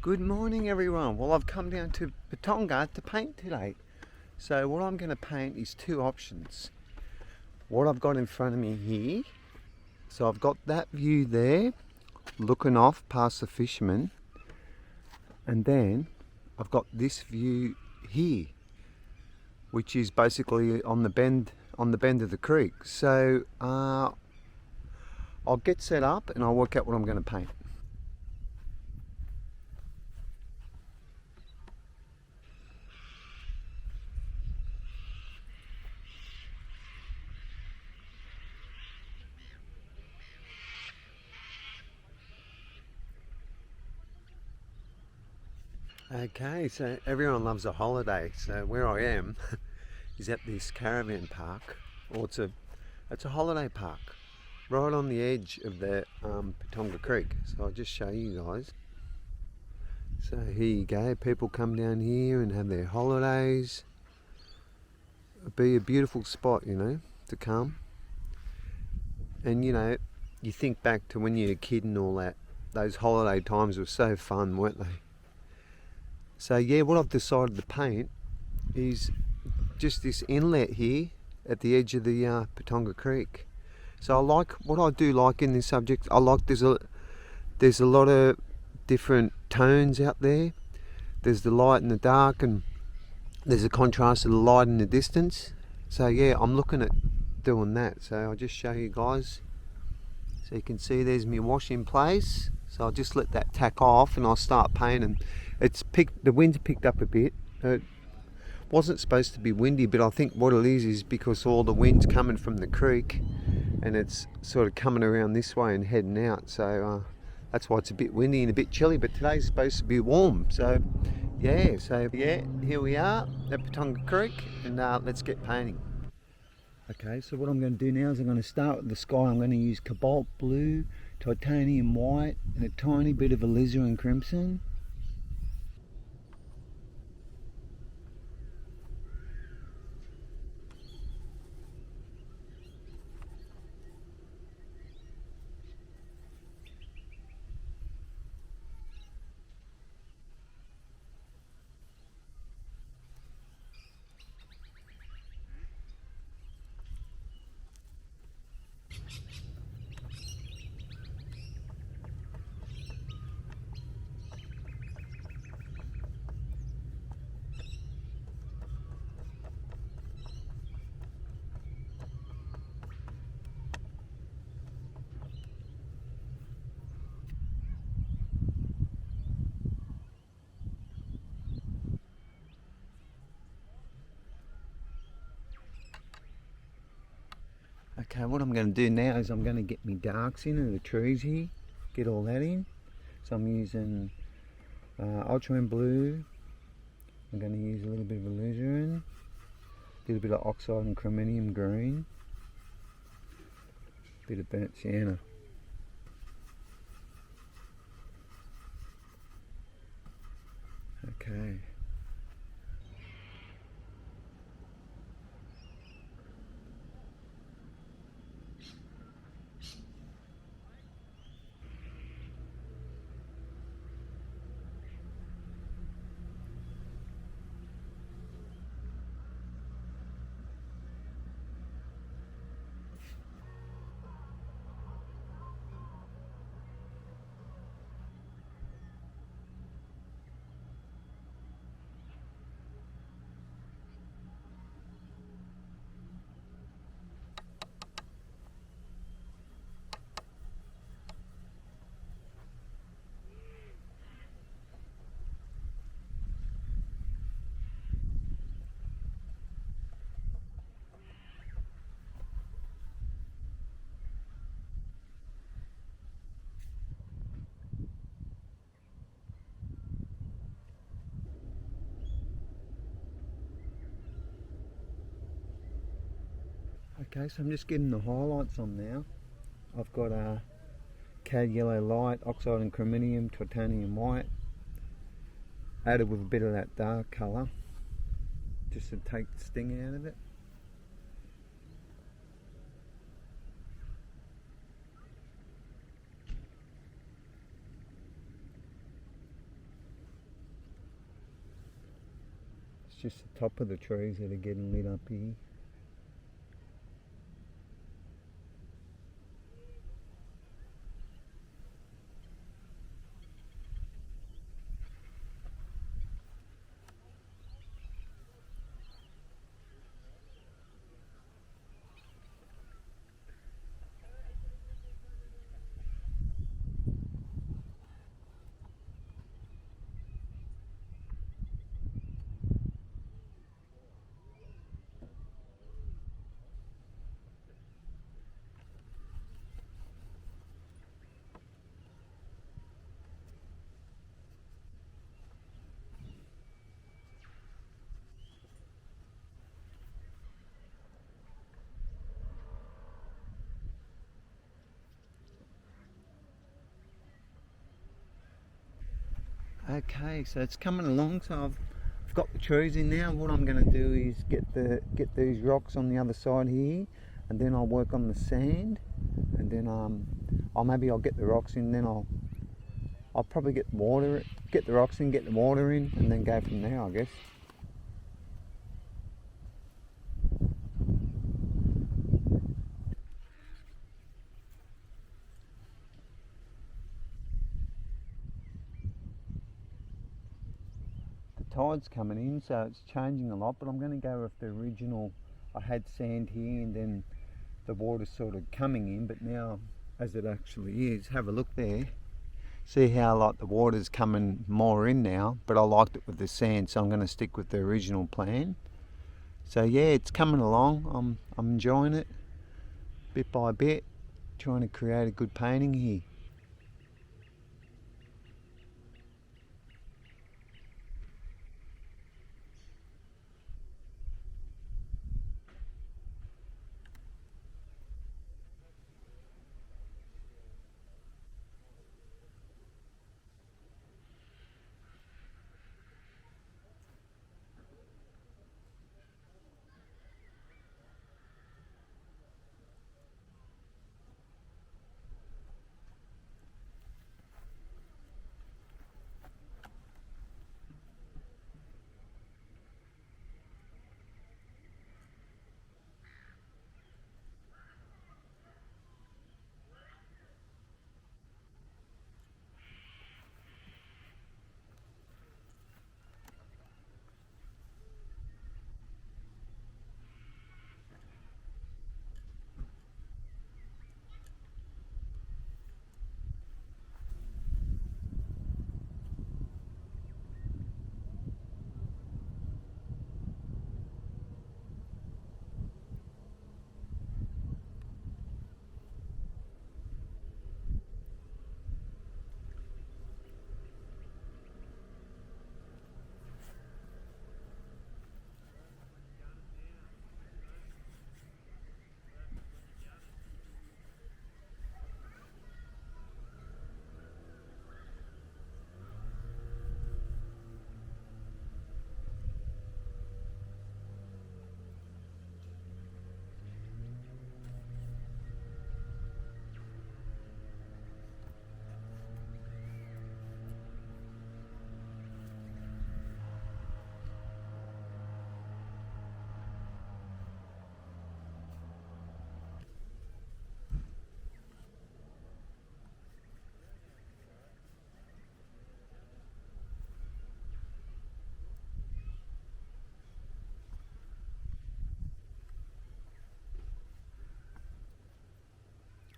Good morning everyone. Well, I've come down to Patonga to paint today. So what I'm going to paint is two options. What I've got in front of me here. So I've got that view there, looking off past the fishermen. And then I've got this view here, which is basically on the bend of the creek. So I'll get set up and I'll work out what I'm going to paint. Okay, so everyone loves a holiday. So where I am is at this caravan park, or it's a holiday park, right on the edge of the Patonga Creek. So I'll just show you guys. So here you go. People come down here and have their holidays. It'd be a beautiful spot, to come. And you think back to when you were a kid and all that. Those holiday times were so fun, weren't they? So yeah, what I've decided to paint is just this inlet here at the edge of the Patonga Creek. So what I do like in this subject, I like there's a lot of different tones out there. There's the light and the dark, and there's a contrast of the light in the distance. So yeah, I'm looking at doing that. So I'll just show you guys. So you can see there's my wash in place. So I'll just let that tack off and I'll start painting. The wind's picked up a bit. It wasn't supposed to be windy, but I think what it is because all the wind's coming from the creek and it's sort of coming around this way and heading out. So that's why it's a bit windy and a bit chilly, but today's supposed to be warm. So yeah, here we are at Patonga Creek, and let's get painting. Okay, so what I'm going to do now is I'm going to start with the sky. I'm going to use cobalt blue, titanium white, and a tiny bit of alizarin crimson. Okay, what I'm going to do now is I'm going to get my darks in and the trees here, get all that in. So I'm using ultramarine blue. I'm going to use a little bit of alizarin, a little bit of oxide and chromium green, a bit of burnt sienna. Okay. Okay, so I'm just getting the highlights on now. I've got a cad yellow light, oxide and chromium, titanium white, added with a bit of that dark colour, just to take the sting out of it. just the top of the trees that are getting lit up here. Okay, so it's coming along. So I've got the trees in now. What I'm going to do is get these rocks on the other side here, and then I'll work on the sand, and then I'll get the rocks in. Then I'll probably get the rocks in, get the water in, and then go from there, I guess. Tide's coming in, so it's changing a lot, but I'm going to go with the original. I had sand here and then the water's sort of coming in, but now as it actually is, have a look there, see how like the water's coming more in now, but I liked it with the sand, so I'm going to stick with the original plan. So yeah, it's coming along. I'm enjoying it bit by bit, trying to create a good painting here.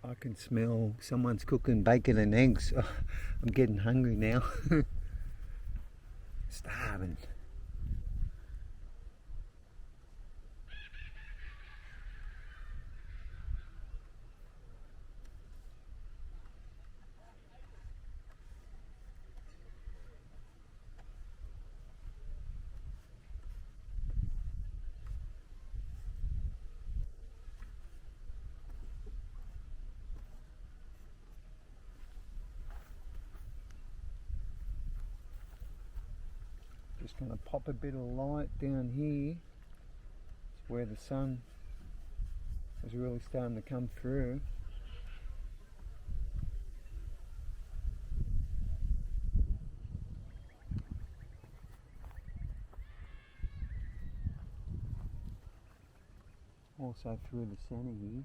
I can smell someone's cooking bacon and eggs. Oh, I'm getting hungry now. Starving. Just going to pop a bit of light down here. It's where the sun is really starting to come through. Also through the centre here.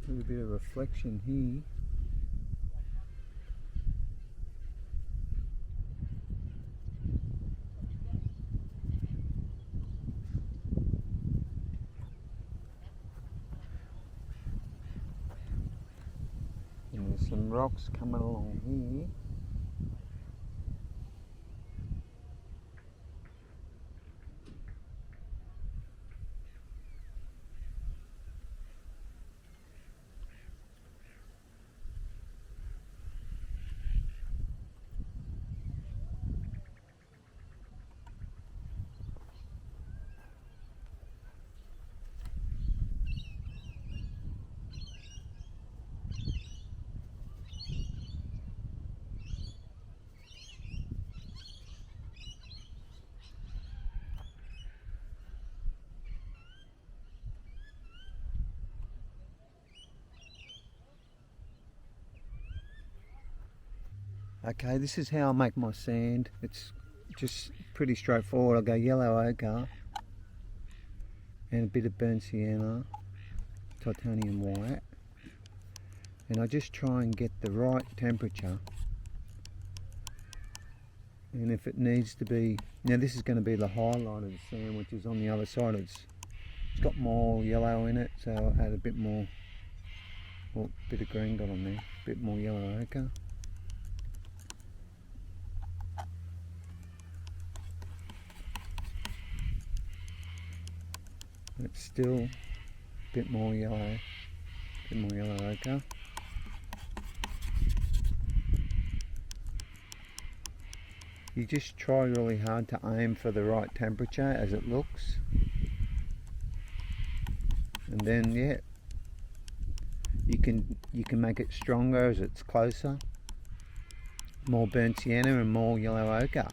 A little bit of reflection here. And there's some rocks coming along here. Okay, this is how I make my sand. It's just pretty straightforward. I'll go yellow ochre and a bit of burnt sienna, titanium white, and I just try and get the right temperature. And if it needs to be, now this is going to be the highlight of the sand, which is on the other side. It's got more yellow in it, so I'll add a bit more, well, a bit of green dot on there, a bit more yellow ochre. It's still a bit more yellow ochre. You just try really hard to aim for the right temperature as it looks, and then yeah, you can make it stronger as it's closer. More burnt sienna and more yellow ochre.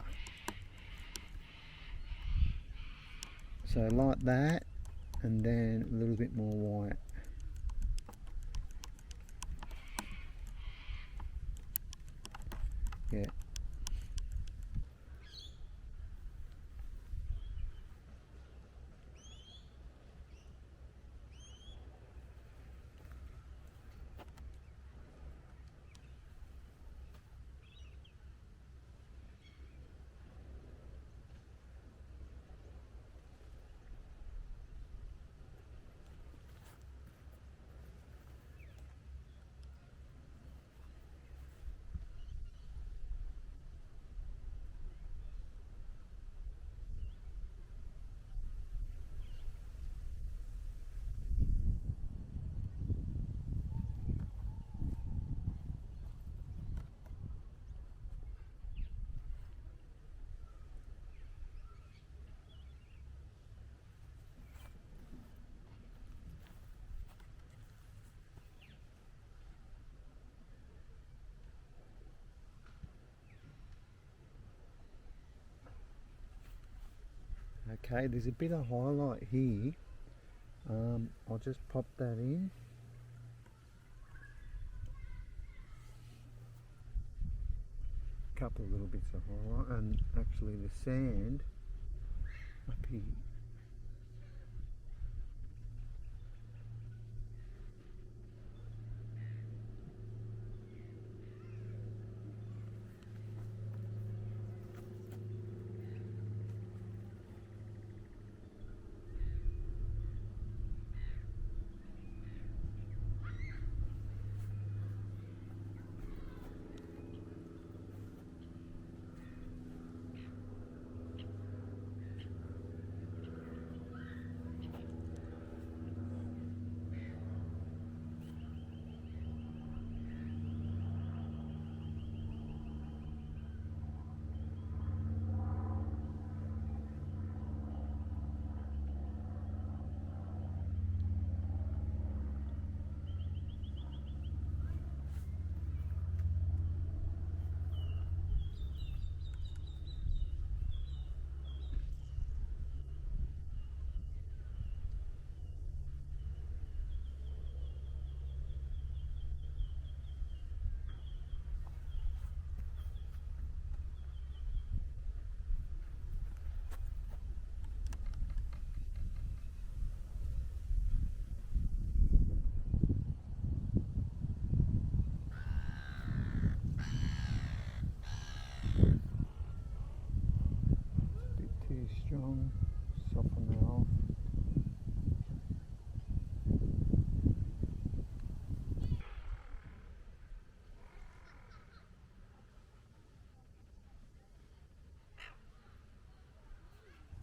So like that, and then a little bit more white. Yeah. Okay, there's a bit of highlight here. I'll just pop that in. A couple of little bits of highlight, and actually the sand up here.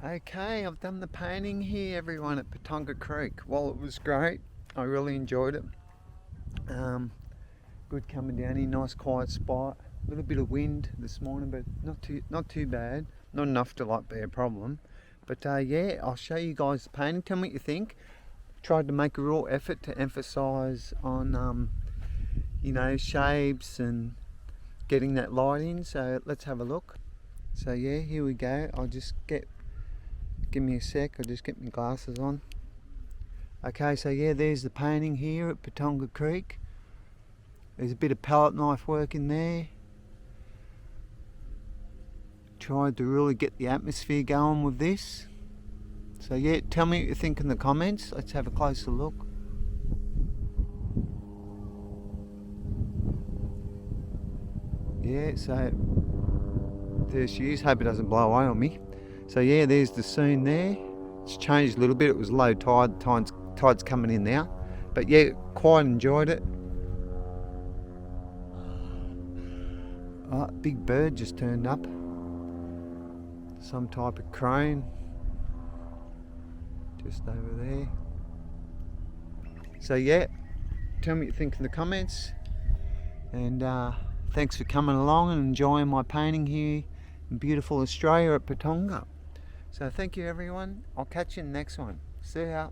Okay, I've done the painting here, everyone, at Patonga Creek. Well, it was great. I really enjoyed it. Good coming down here, nice quiet spot. A little bit of wind this morning, but not too bad. Not enough to like be a problem. But yeah, I'll show you guys the painting. Tell me what you think. Tried to make a real effort to emphasise on you know, shapes and getting that light in. So let's have a look. So yeah, here we go. I'll just give me a sec, I'll just get my glasses on. Okay, so yeah, there's the painting here at Patonga Creek. There's a bit of palette knife work in there. Tried to really get the atmosphere going with this. So yeah, tell me what you think in the comments. Let's have a closer look. Yeah, so there she is. Hope it doesn't blow away on me. So yeah, there's the scene there. It's changed a little bit. It was low tide. Tide's coming in now. But yeah, quite enjoyed it. Oh, big bird just turned up. Some type of crane. Just over there. So yeah, tell me what you think in the comments. And thanks for coming along and enjoying my painting here in beautiful Australia at Patonga. So thank you everyone. I'll catch you in the next one. See ya.